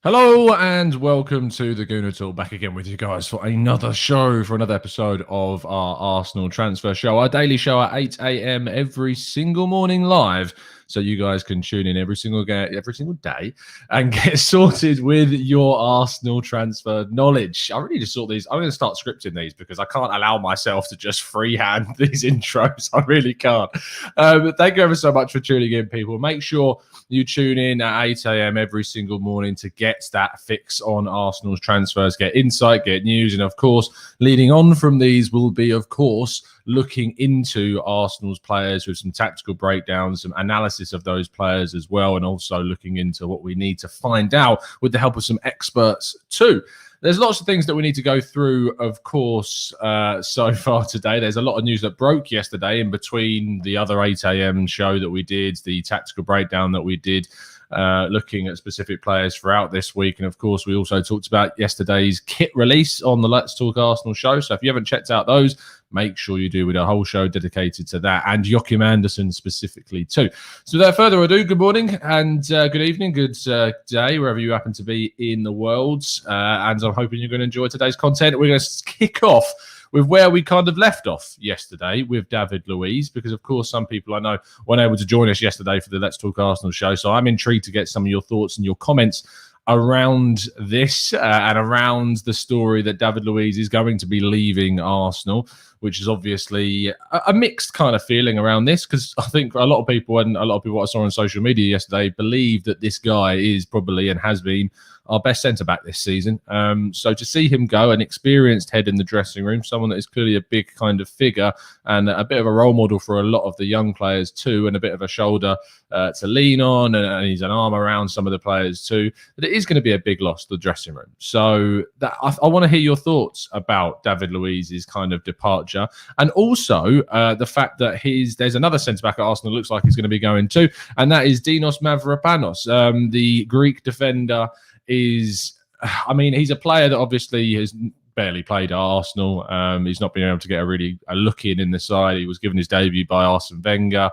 Hello and welcome to the Gooner Talk, back again with you guys for another show, for another episode of our Arsenal transfer show, our daily show at 8 a.m. every single morning live. So you guys can tune in every single day and get sorted with your Arsenal transfer knowledge. I really just thought these. I'm going to start scripting these because I can't allow myself to just freehand these intros. I really can't. But thank you ever so much for tuning in, people. Make sure you tune in at 8 a.m. every single morning to get that fix on Arsenal's transfers, get insight, get news, and of course, leading on from these will be, of course, looking into Arsenal's players with some tactical breakdowns, some analysis of those players as well, and also looking into what we need to find out with the help of some experts too. There's lots of things that we need to go through, of course, so far today. There's a lot of news that broke yesterday in between the other 8 a.m. show that we did, the tactical breakdown that we did, looking at specific players throughout this week. And of course, we also talked about yesterday's kit release on the Let's Talk Arsenal show. So if you haven't checked out those, make sure you do, with a whole show dedicated to that, and Joachim Andersen specifically too. So without further ado, good morning and good evening, good day, wherever you happen to be in the world. And I'm hoping you're going to enjoy today's content. We're going to kick off with where we kind of left off yesterday with David Luiz, because of course some people I know weren't able to join us yesterday for the Let's Talk Arsenal show. So I'm intrigued to get some of your thoughts and your comments around this and around the story that David Luiz is going to be leaving Arsenal, which is obviously a mixed kind of feeling around this, because I think a lot of people, and a lot of people I saw on social media yesterday, believe that this guy is probably and has been our best centre-back this season. So to see him go, an experienced head in the dressing room, someone that is clearly a big kind of figure and a bit of a role model for a lot of the young players too, and a bit of a shoulder to lean on, and he's an arm around some of the players too, that it is going to be a big loss to the dressing room. So that I want to hear your thoughts about David Luiz's kind of departure, and also the fact that there's another centre-back at Arsenal looks like he's going to be going too, and that is Dinos Mavropanos, the Greek defender. He's a player that obviously has barely played at Arsenal. He's not been able to get a look in the side. He was given his debut by Arsene Wenger.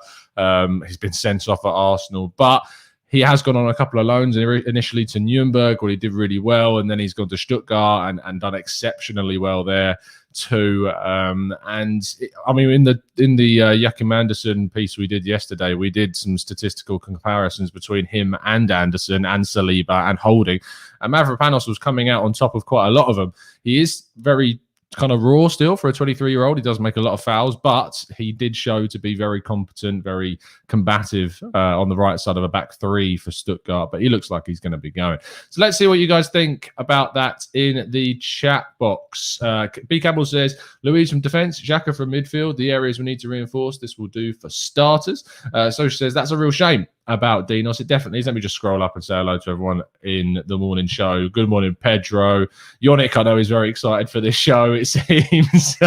He's been sent off at Arsenal, but he has gone on a couple of loans, initially to Nuremberg, where he did really well, and then he's gone to Stuttgart and done exceptionally well there too. In the Joachim Andersen piece we did yesterday, we did some statistical comparisons between him and Andersen and Saliba and Holding, and Mavropanos was coming out on top of quite a lot of them. He is very kind of raw still for a 23-year-old. He does make a lot of fouls, but he did show to be very competent, very combative on the right side of a back three for Stuttgart, but he looks like he's going to be going. So let's see what you guys think about that in the chat box. B. Campbell says, Luiz from defence, Xhaka from midfield, the areas we need to reinforce. This will do for starters. So she says, that's a real shame about Dinos. It definitely is. Let me just scroll up and say hello to everyone in the morning show. Good morning, Pedro. Yannick, I know, is very excited for this show, it seems.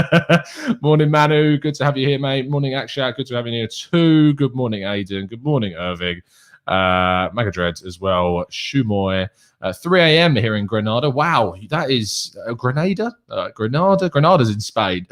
Morning, Manu. Good to have you here, mate. Morning, Akshat. Good to have you here too. Good morning, Aidan. Good morning, Irving. Megadred as well. Shumoy. 3 a.m. here in Granada. Wow, that is Grenada? Granada's in Spain.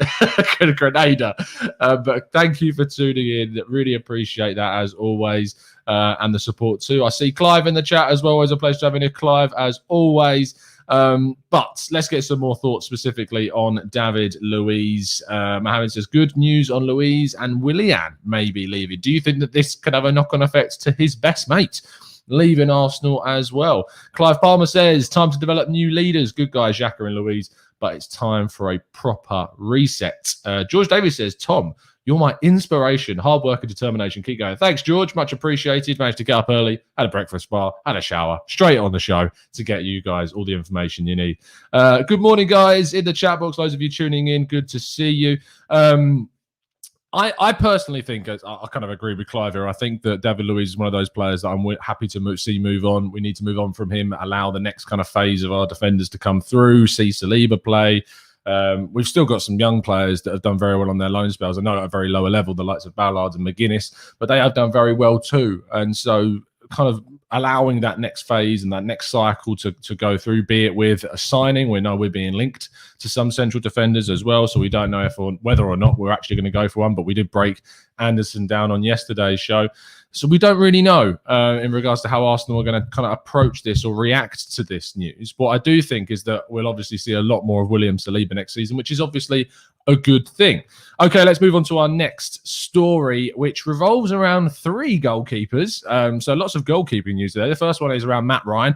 Grenada. But thank you for tuning in. Really appreciate that as always. And the support too. I see Clive in the chat as well. Always a pleasure having you, Clive, as always. But let's get some more thoughts specifically on David Luiz. Mohammed says, good news on Luiz and Willian maybe leaving. Do you think that this could have a knock-on effect to his best mate leaving Arsenal as well? Clive Palmer says, time to develop new leaders. Good guys, Xhaka and Luiz, but it's time for a proper reset. George Davis says, Tom, you're my inspiration. Hard work and determination. Keep going. Thanks, George. Much appreciated. Managed to get up early, had a breakfast bar, had a shower, straight on the show to get you guys all the information you need. Good morning, guys. In the chat box, loads of you tuning in. Good to see you. I personally think, I kind of agree with Clive here. I think that David Luiz is one of those players that I'm happy to see move on. We need to move on from him, allow the next kind of phase of our defenders to come through, see Saliba play. We've still got some young players that have done very well on their loan spells. I know at a very lower level, the likes of Ballard and McGuinness, but they have done very well too. And so kind of allowing that next phase and that next cycle to go through, be it with a signing. We know we're being linked to some central defenders as well, so we don't know whether or not we're actually going to go for one, but we did break Anderson down on yesterday's show. So we don't really know in regards to how Arsenal are going to kind of approach this or react to this news. What I do think is that we'll obviously see a lot more of William Saliba next season, which is obviously a good thing. Okay, let's move on to our next story, which revolves around 3 goalkeepers. So lots of goalkeeping news there. The first one is around Matt Ryan.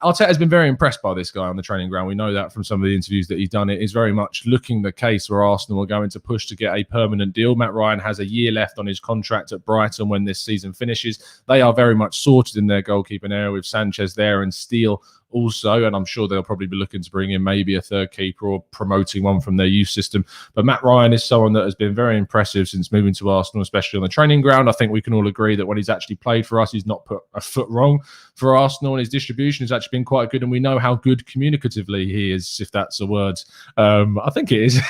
Arteta has been very impressed by this guy on the training ground. We know that from some of the interviews that he's done. It is very much looking the case where Arsenal are going to push to get a permanent deal. Matt Ryan has a year left on his contract at Brighton when this season finishes. They are very much sorted in their goalkeeping area with Sanchez there and Steele also, and I'm sure they'll probably be looking to bring in maybe a third keeper or promoting one from their youth system. But Matt Ryan is someone that has been very impressive since moving to Arsenal, especially on the training ground. I think we can all agree that when he's actually played for us, he's not put a foot wrong for Arsenal, and his distribution has actually been quite good, and we know how good communicatively he is, if that's a word. I think it is.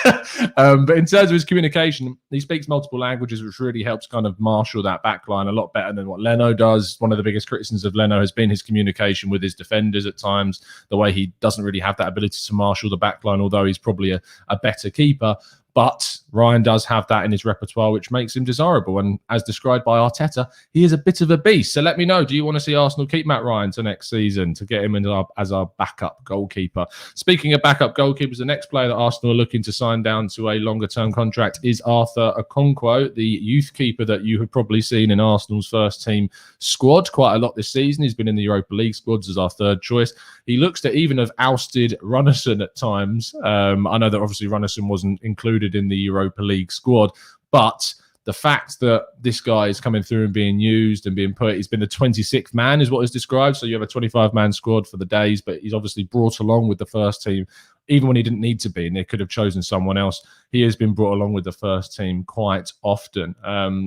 But in terms of his communication, he speaks multiple languages, which really helps kind of marshal that back line a lot better than what Leno does. One of the biggest criticisms of Leno has been his communication with his defenders at times. The way he doesn't really have that ability to marshal the back line, although he's probably a better keeper. But Ryan does have that in his repertoire, which makes him desirable. And as described by Arteta, he is a bit of a beast. So let me know, do you want to see Arsenal keep Matt Ryan to next season to get him as our backup goalkeeper? Speaking of backup goalkeepers, the next player that Arsenal are looking to sign down to a longer-term contract is Arthur Okonkwo, the youth keeper that you have probably seen in Arsenal's first-team squad quite a lot this season. He's been in the Europa League squads as our third choice. He looks to even have ousted Runnison at times. I know that obviously Runnison wasn't included in the Europa League squad, but the fact that this guy is coming through and being used and being put, he's been the 26th man is what is described. So you have a 25-man squad for the days, but he's obviously brought along with the first team, even when he didn't need to be, and they could have chosen someone else. He has been brought along with the first team quite often.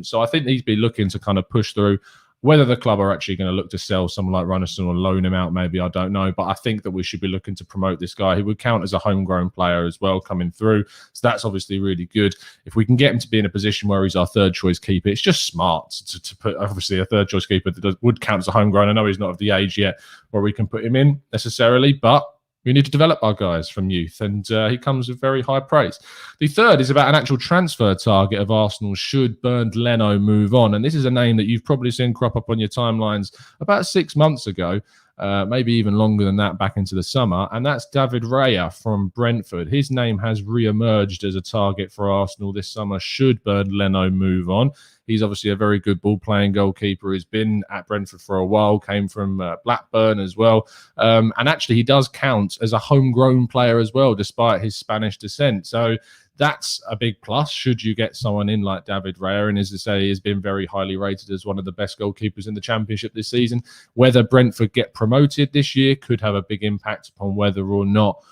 So I think he's been looking to kind of push through. Whether the club are actually going to look to sell someone like Runnison or loan him out, maybe, I don't know. But I think that we should be looking to promote this guy. He would count as a homegrown player as well coming through. So that's obviously really good. If we can get him to be in a position where he's our third choice keeper, it's just smart to put, obviously, a third choice keeper that would count as a homegrown. I know he's not of the age yet where we can put him in necessarily, but we need to develop our guys from youth, and he comes with very high praise. The third is about an actual transfer target of Arsenal should Bernd Leno move on. And this is a name that you've probably seen crop up on your timelines about 6 months ago, maybe even longer than that, back into the summer. And that's David Raya from Brentford. His name has re-emerged as a target for Arsenal this summer should Bernd Leno move on. He's obviously a very good ball-playing goalkeeper. He's been at Brentford for a while, came from Blackburn as well. And actually, he does count as a homegrown player as well, despite his Spanish descent. So that's a big plus should you get someone in like David Raya. And as I say, he's been very highly rated as one of the best goalkeepers in the Championship this season. Whether Brentford get promoted this year could have a big impact upon whether or not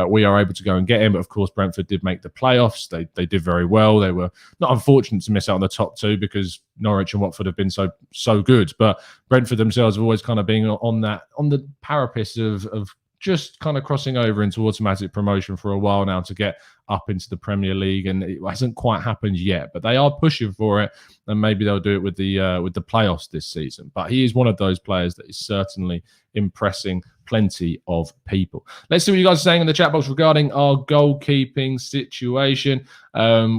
we are able to go and get him. But of course, Brentford did make the playoffs. They did very well. They were not unfortunate to miss out on the top two because Norwich and Watford have been so good. But Brentford themselves have always kind of been on the parapet of just kind of crossing over into automatic promotion for a while now to get up into the Premier League, and it hasn't quite happened yet. But they are pushing for it, and maybe they'll do it with the playoffs this season. But he is one of those players that is certainly impressing plenty of people. Let's see what you guys are saying in the chat box regarding our goalkeeping situation,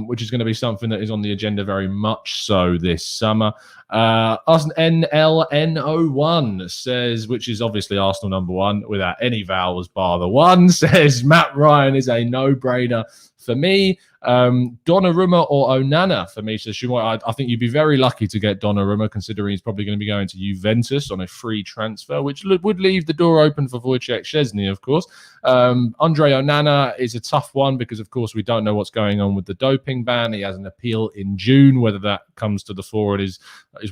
which is going to be something that is on the agenda very much so this summer. Arsenal NLN01 says, which is obviously Arsenal number one without any vowels bar the one, says Matt Ryan is a no-brainer for me. Donnarumma or Onana for me, says Shumai. I think you'd be very lucky to get Donnarumma, considering he's probably going to be going to Juventus on a free transfer, which would leave the door open for Wojciech Szczesny, of course. Andre Onana is a tough one because, of course, we don't know what's going on with the doping ban. He has an appeal in June. Whether that comes to the fore and is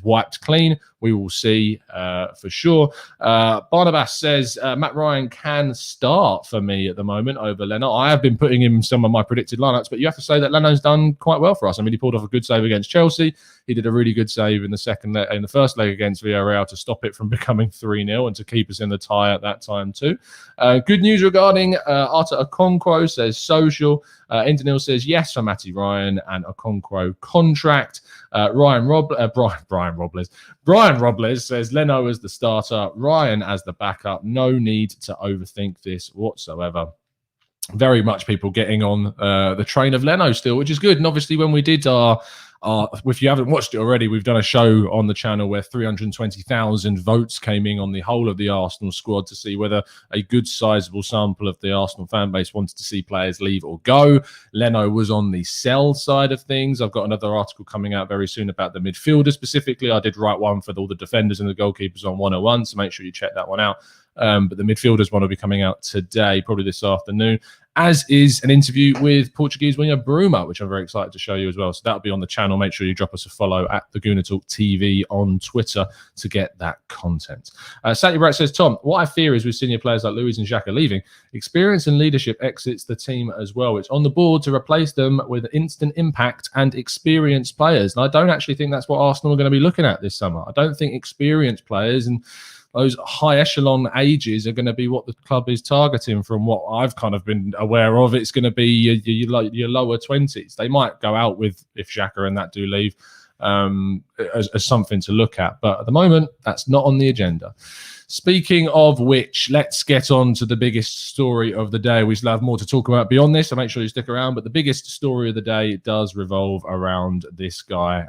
wiped clean, we will see for sure. Barnabas says Matt Ryan can start for me at the moment over Leno. I have been putting him in some of my predicted lineups, but you have to say that Leno's done quite well for us. I mean, he pulled off a good save against Chelsea. He did a really good save in the first leg against Villarreal to stop it from becoming 3-0 and to keep us in the tie at that time too. Good news regarding Arthur Okonkwo, says Social. Indanil says yes for Matty Ryan and Okonkwo contract. Brian Robles says Leno as the starter, Ryan as the backup. No need to overthink this whatsoever. Very much people getting on the train of Leno still, which is good. And obviously when we did our if you haven't watched it already, we've done a show on the channel where 320,000 votes came in on the whole of the Arsenal squad to see whether a good sizable sample of the Arsenal fan base wanted to see players leave or go. Leno was on the sell side of things. I've got another article coming out very soon about the midfielders specifically. I did write one for all the defenders and the goalkeepers on 101, so make sure you check that one out. But the midfielders one will be coming out today, probably this afternoon, as is an interview with Portuguese winger Bruma, which I'm very excited to show you as well. So that'll be on the channel. Make sure you drop us a follow at the Gooner Talk TV on Twitter to get that content. Satya Brat says, Tom, what I fear is with senior players like Luiz and Xhaka leaving, experience and leadership exits the team as well. It's on the board to replace them with instant impact and experienced players. And I don't actually think that's what Arsenal are going to be looking at this summer. I don't think experienced players and those high echelon ages are going to be what the club is targeting. From what I've kind of been aware of, it's going to be your lower 20s. They might go out with, if Xhaka and that do leave, as something to look at. But at the moment, that's not on the agenda. Speaking of which, let's get on to the biggest story of the day. We still have more to talk about beyond this, so make sure you stick around. But the biggest story of the day does revolve around this guy,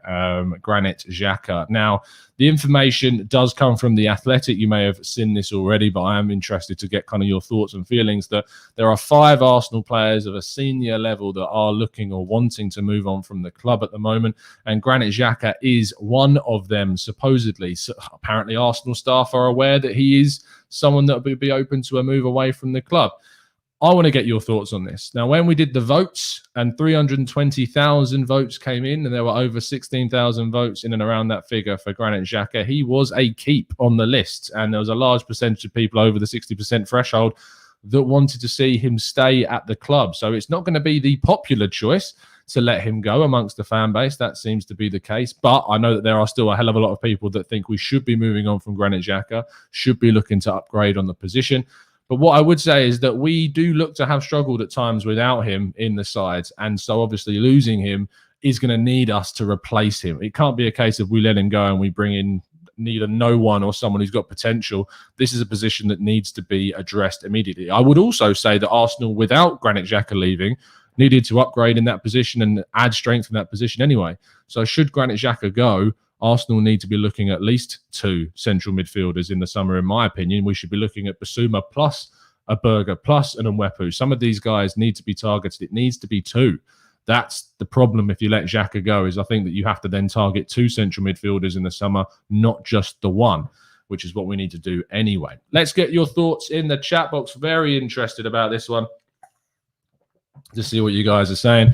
Granit Xhaka. Now, the information does come from The Athletic. You may have seen this already, but I am interested to get kind of your thoughts and feelings that there are 5 Arsenal players of a senior level that are looking or wanting to move on from the club at the moment, and Granit Xhaka is one of them, supposedly. So apparently, Arsenal staff are aware that he is someone that would be open to a move away from the club. I want to get your thoughts on this. Now, when we did the votes and 320,000 votes came in and there were over 16,000 votes in and around that figure for Granit Xhaka, he was a keep on the list. And there was a large percentage of people over the 60% threshold that wanted to see him stay at the club. So it's not going to be the popular choice to let him go amongst the fan base. That seems to be the case. But I know that there are still a hell of a lot of people that think we should be moving on from Granit Xhaka, should be looking to upgrade on the position. But what I would say is that we do look to have struggled at times without him in the sides. And so obviously losing him is going to need us to replace him. It can't be a case of we let him go and we bring in neither no one or someone who's got potential. This is a position that needs to be addressed immediately. I would also say that Arsenal, without Granit Xhaka leaving, needed to upgrade in that position and add strength in that position anyway. So should Granit Xhaka go, Arsenal need to be looking at least 2 central midfielders in the summer, in my opinion. We should be looking at Basuma plus a Berger plus an Mwepu. Some of these guys need to be targeted. It needs to be 2. That's the problem if you let Xhaka go, is I think that you have to then target 2 central midfielders in the summer, not just the one, which is what we need to do anyway. Let's get your thoughts in the chat box. Very interested about this one, to see what you guys are saying.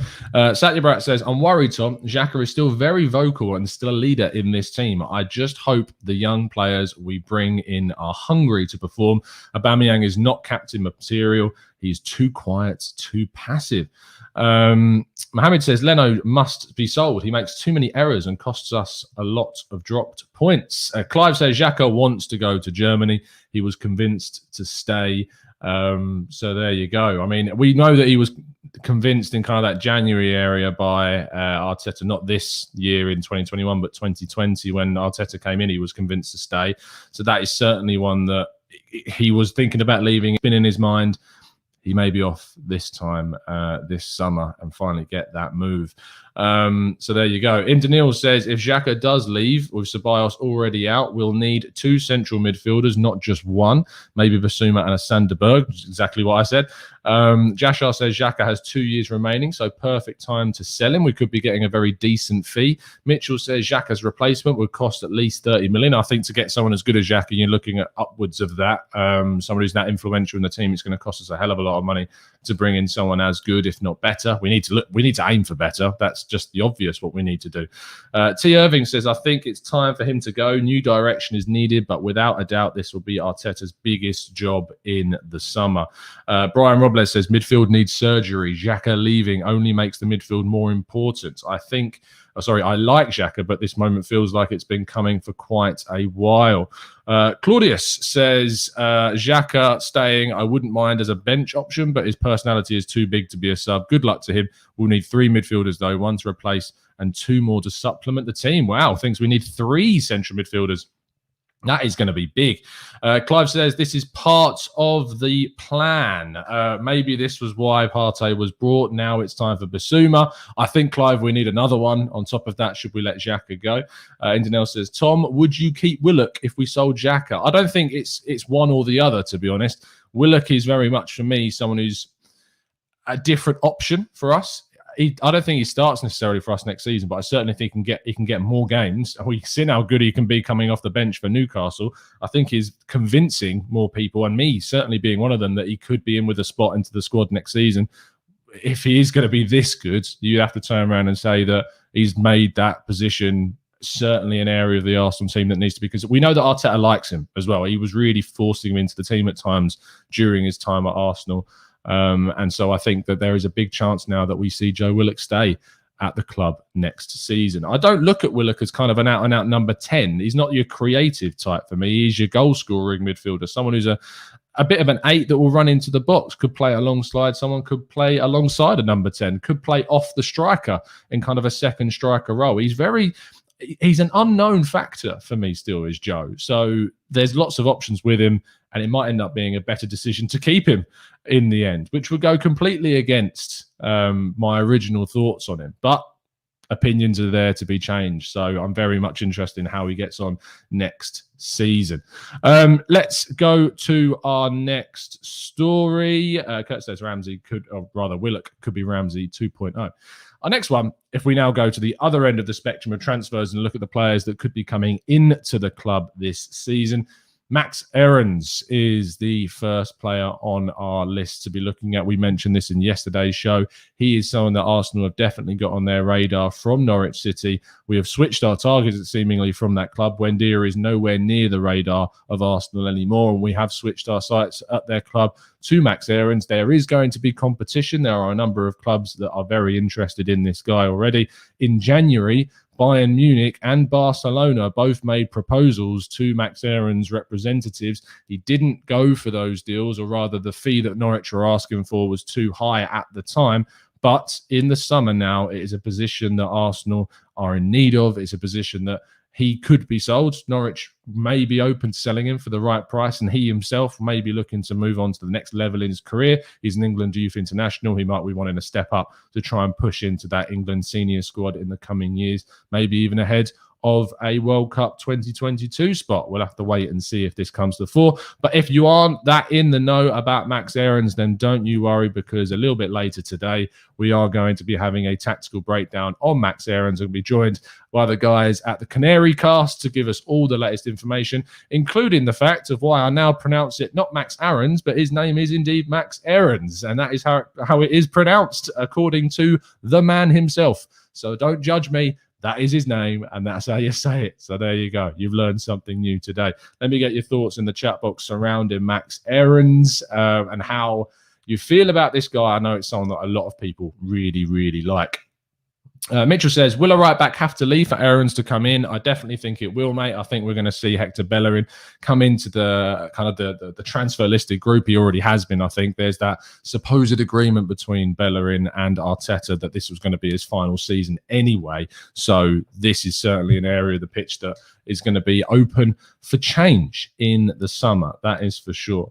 Satya Brat says, I'm worried, Tom. Xhaka is still very vocal and still a leader in this team. I just hope the young players we bring in are hungry to perform. Aubameyang is not captain material. He's too quiet, too passive. Mohammed says, Leno must be sold. He makes too many errors and costs us a lot of dropped points. Clive says, Xhaka wants to go to Germany. He was convinced to stay. So there you go. I mean, we know that he was convinced in kind of that January area by Arteta, not this year in 2021, but 2020 when Arteta came in, he was convinced to stay. So that is certainly one that he was thinking about leaving. It's been in his mind. He may be off this time this summer and finally get that move. So there you go. Daniil says, if Xhaka does leave with Ceballos already out, we'll need 2 central midfielders, not just 1. Maybe Basuma and a Sanderberg, which is exactly what I said. Jashar says Xhaka has 2 years remaining, so perfect time to sell him. We could be getting a very decent fee. Mitchell says Xhaka's replacement would cost at least 30 million. I think to get someone as good as Xhaka, you're looking at upwards of that. Someone who's that influential in the team, it's going to cost us a hell of a lot of money to bring in someone as good, if not better. We need to aim for better. That's just the obvious what we need to do. T. Irving says, I think it's time for him to go. New direction is needed, but without a doubt, this will be Arteta's biggest job in the summer. Brian Robles says, midfield needs surgery. Xhaka leaving only makes the midfield more important. I like Xhaka, but this moment feels like it's been coming for quite a while. Claudius says, Xhaka staying, I wouldn't mind as a bench option, but his personality is too big to be a sub. Good luck to him. We'll need 3 midfielders, though, 1 to replace and 2 more to supplement the team. Wow, thinks we need 3 central midfielders. That is going to be big. Clive says this is part of the plan. Maybe this was why Partey was brought. Now it's time for Basuma. I think, Clive, we need another one on top of that. Should we let Xhaka go? Indanel says, Tom, would you keep Willock if we sold Xhaka? I don't think it's one or the other, to be honest. Willock is very much, for me, someone who's a different option for us. I don't think he starts necessarily for us next season, but I certainly think he can get more games. We've seen how good he can be coming off the bench for Newcastle. I think he's convincing more people, and me certainly being one of them, that he could be in with a spot into the squad next season. If he is going to be this good, you have to turn around and say that he's made that position certainly an area of the Arsenal team that needs to be, because we know that Arteta likes him as well. He was really forcing him into the team at times during his time at Arsenal. And so I think that there is a big chance now that we see Joe Willock stay at the club next season. I don't look at Willock as kind of an out-and-out number 10. He's not your creative type for me. He's your goal-scoring midfielder, someone who's a bit of an 8 that will run into the box, could play alongside someone, could play alongside a number 10, could play off the striker in kind of a second striker role. He's an unknown factor for me still, is Joe. So there's lots of options with him, and it might end up being a better decision to keep him in the end, which would go completely against my original thoughts on him. But opinions are there to be changed. So I'm very much interested in how he gets on next season. Let's go to our next story. Kurt says Willock could be Ramsey 2.0. Our next one, if we now go to the other end of the spectrum of transfers and look at the players that could be coming into the club this season, Max Aarons is the first player on our list to be looking at. We mentioned this in yesterday's show. He is someone that Arsenal have definitely got on their radar from Norwich City. We have switched our targets seemingly from that club. Wendia is nowhere near the radar of Arsenal anymore, and we have switched our sights at their club to Max Aarons. There is going to be competition. There are a number of clubs that are very interested in this guy already. In January, Bayern Munich and Barcelona both made proposals to Max Aarons' representatives. He didn't go for those deals, or rather the fee that Norwich were asking for was too high at the time. But in the summer now, it is a position that Arsenal are in need of. It's a position that he could be sold. Norwich may be open to selling him for the right price, and he himself may be looking to move on to the next level in his career. He's an England youth international. He might be wanting to step up to try and push into that England senior squad in the coming years, maybe even ahead of a World Cup 2022 spot. We'll have to wait and see if this comes to the fore. But if you aren't that in the know about Max Aarons, then don't you worry, because a little bit later today, we are going to be having a tactical breakdown on Max Aarons and be joined by the guys at the Canary Cast to give us all the latest information, including the fact of why I now pronounce it not Max Aarons, but his name is indeed Max Aarons. And that is how it is pronounced according to the man himself. So don't judge me. That is his name, and that's how you say it. So there you go. You've learned something new today. Let me get your thoughts in the chat box surrounding Max Aarons and how you feel about this guy. I know it's someone that a lot of people really, really like. Mitchell says, will a right back have to leave for Aarons to come in? I definitely think it will, mate. I think we're going to see Hector Bellerin come into the kind of the transfer listed group. He already has been, I think. There's that supposed agreement between Bellerin and Arteta that this was going to be his final season anyway. So this is certainly an area of the pitch that is going to be open for change in the summer. That is for sure.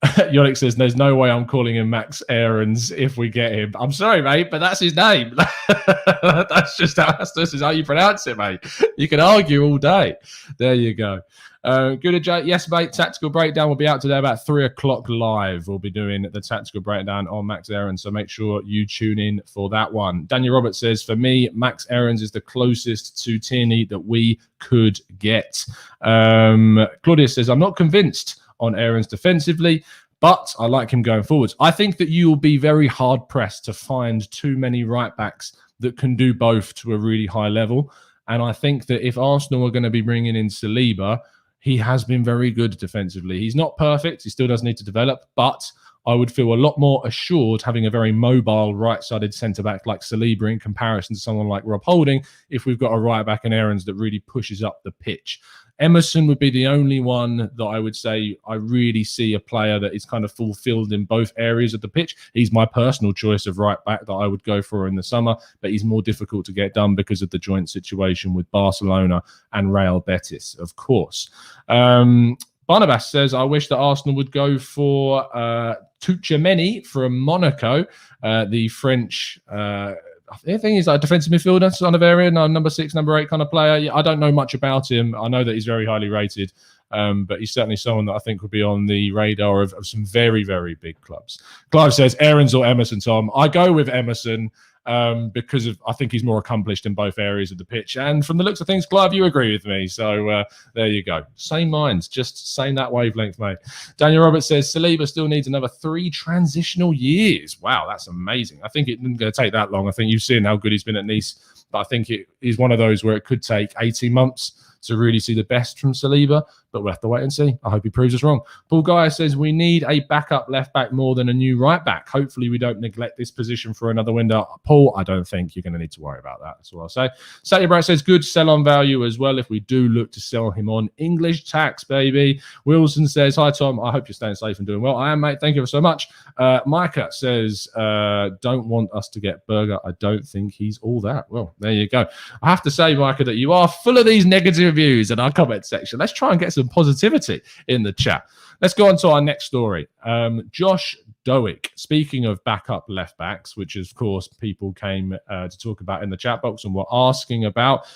Yonik says, there's no way I'm calling him Max Aarons if we get him. I'm sorry, mate, but that's his name. This is how you pronounce it, mate. You can argue all day. There you go. Good, Jay. Yes, mate. Tactical breakdown will be out today about 3 o'clock live. We'll be doing the tactical breakdown on Max Aarons, so make sure you tune in for that one. Daniel Roberts says, for me, Max Aarons is the closest to Tierney that we could get. Claudius says, I'm not convinced on Aarons defensively, but I like him going forwards. I think that you will be very hard-pressed to find too many right-backs that can do both to a really high level. And I think that if Arsenal are going to be bringing in Saliba, he has been very good defensively. He's not perfect. He still does need to develop, but I would feel a lot more assured having a very mobile right-sided centre-back like Saliba in comparison to someone like Rob Holding if we've got a right-back in Aarons that really pushes up the pitch. Emerson would be the only one that I would say I really see a player that is kind of fulfilled in both areas of the pitch. He's my personal choice of right back that I would go for in the summer, but he's more difficult to get done because of the joint situation with Barcelona and Real Betis, of course. Barnabas says, I wish that Arsenal would go for Tchouaméni from Monaco, the French the thing is, like, defensive midfielder, son of Area, number 6, number 8 kind of player. Yeah, I don't know much about him. I know that he's very highly rated, but he's certainly someone that I think would be on the radar of some very, very big clubs. Clive says, Aarons or Emerson, Tom? I go with Emerson because I think he's more accomplished in both areas of the pitch. And from the looks of things, Clive, you agree with me. So there you go. Same minds, just same that wavelength, mate. Daniel Roberts says, Saliba still needs another 3 transitional years. Wow, that's amazing. I think it isn't going to take that long. I think you've seen how good he's been at Nice. But I think it is one of those where it could take 18 months to really see the best from Saliba, but we'll have to wait and see. I hope he proves us wrong. Paul Geyer says, we need a backup left back more than a new right back. Hopefully we don't neglect this position for another window. Paul, I don't think you're going to need to worry about that. That's what I'll say. Satya Bright says, good sell on value as well if we do look to sell him on. English tax, baby. Wilson says, hi, Tom. I hope you're staying safe and doing well. I am, mate. Thank you so much. Micah says, don't want us to get Berger. I don't think he's all that. Well, there you go. I have to say, Micah, that you are full of these negative reviews in our comment section. Let's try and get some positivity in the chat. Let's go on to our next story. Josh Dowick, speaking of backup left backs, which of course people came to talk about in the chat box and were asking about.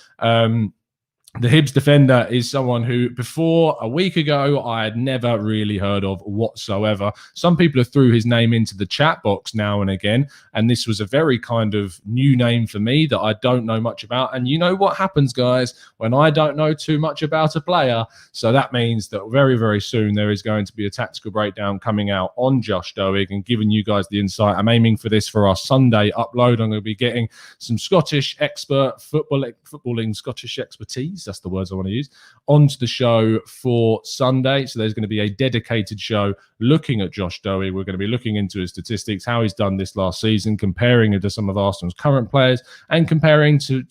The Hibs defender is someone who, before a week ago, I had never really heard of whatsoever. Some people have threw his name into the chat box now and again, and this was a very kind of new name for me that I don't know much about. And you know what happens, guys, when I don't know too much about a player? So that means that very, very soon there is going to be a tactical breakdown coming out on Josh Dowick and giving you guys the insight. I'm aiming for this for our Sunday upload. I'm going to be getting some Scottish expert footballing Scottish expertise. That's the words I want to use, onto the show for Sunday. So there's going to be a dedicated show looking at Josh Dowie. We're going to be looking into his statistics, how he's done this last season, comparing it to some of Arsenal's current players and comparing to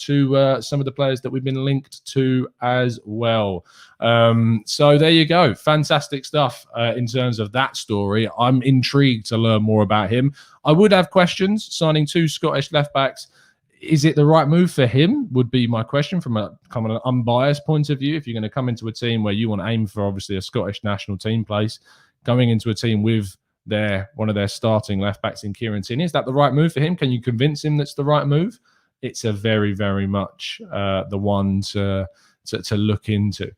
some of the players that we've been linked to as well. So there you go. Fantastic stuff in terms of that story. I'm intrigued to learn more about him. I would have questions signing 2 Scottish left backs. Is it the right move for him would be my question from a kind of an unbiased point of view. If you're going to come into a team where you want to aim for obviously a Scottish national team place, going into a team with one of their starting left backs in Kieran Tierney, is that the right move for him? Can you convince him that's the right move? It's a very, very much the one to look into.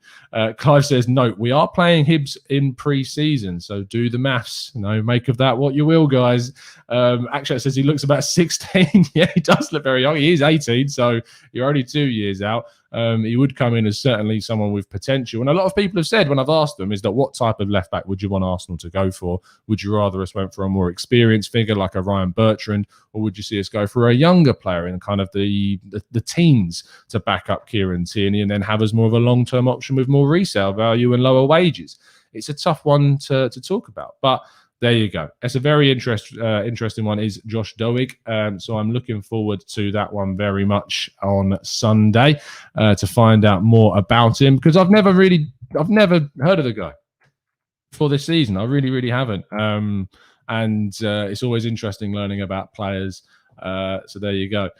Clive says, note, we are playing Hibs in pre-season, so do the maths. Make of that what you will, guys. Actually, it says he looks about 16. Yeah, he does look very young. He is 18, so you're only 2 years out. He would come in as certainly someone with potential. And a lot of people have said when I've asked them is that what type of left back would you want Arsenal to go for? Would you rather us went for a more experienced figure like a Ryan Bertrand, or would you see us go for a younger player in kind of the teens to back up Kieran Tierney and then have as more of a long-term option with more resale value and lower wages? It's a tough one to talk about, but there you go. It's a very interesting one, is Josh Dowick. So I'm looking forward to that one very much on Sunday to find out more about him, because I've never heard of the guy for this season. I really, really haven't. And it's always interesting learning about players. So there you go.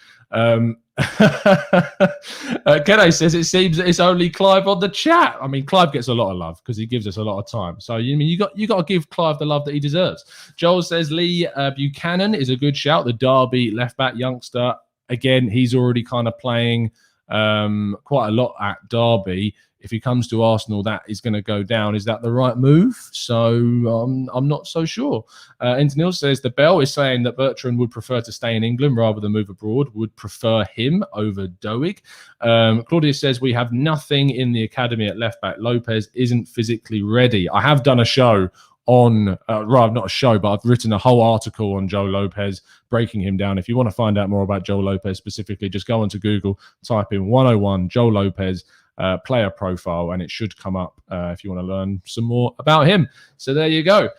Kenny says it seems that it's only Clive on the chat. I mean, Clive gets a lot of love because he gives us a lot of time. So you got to give Clive the love that he deserves. Joel says Lee Buchanan is a good shout. The Derby left back youngster. Again, he's already kind of playing quite a lot at Derby. If he comes to Arsenal, that is going to go down. Is that the right move? So I'm not so sure. Antonil says the Bell is saying that Bertrand would prefer to stay in England rather than move abroad, would prefer him over Dowick. Claudia says we have nothing in the academy at left back. Lopez isn't physically ready. I have done a show on, rather not a show, but I've written a whole article on Joe Lopez, breaking him down. If you want to find out more about Joe Lopez specifically, just go onto Google, type in 101 Joe Lopez player profile, and it should come up if you want to learn some more about him. So there you go.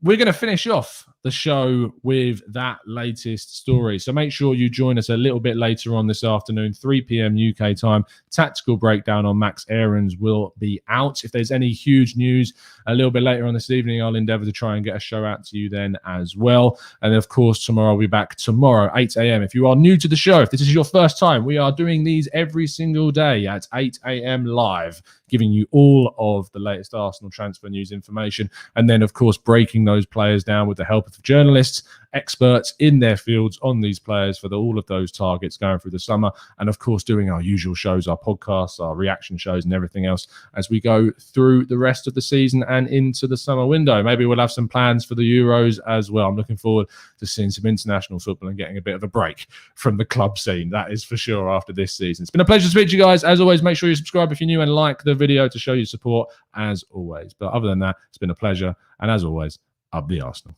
we're going to finish off the show with that latest story. So make sure you join us a little bit later on this afternoon, 3 p.m. UK time. Tactical breakdown on Max Aarons will be out. If there's any huge news a little bit later on this evening, I'll endeavour to try and get a show out to you then as well. And of course, tomorrow I'll be back tomorrow, 8 a.m. If you are new to the show, if this is your first time, we are doing these every single day at 8 a.m. live, giving you all of the latest Arsenal transfer news information. And then, of course, breaking those players down with the help of journalists, experts in their fields on these players for all of those targets going through the summer. And, of course, doing our usual shows, our podcasts, our reaction shows and everything else as we go through the rest of the season and into the summer window. Maybe we'll have some plans for the Euros as well. I'm looking forward to seeing some international football and getting a bit of a break from the club scene. That is for sure after this season. It's been a pleasure to speak to you guys. As always, make sure you subscribe if you're new and like the video to show your support as always. But other than that, it's been a pleasure. And as always, up the Arsenal.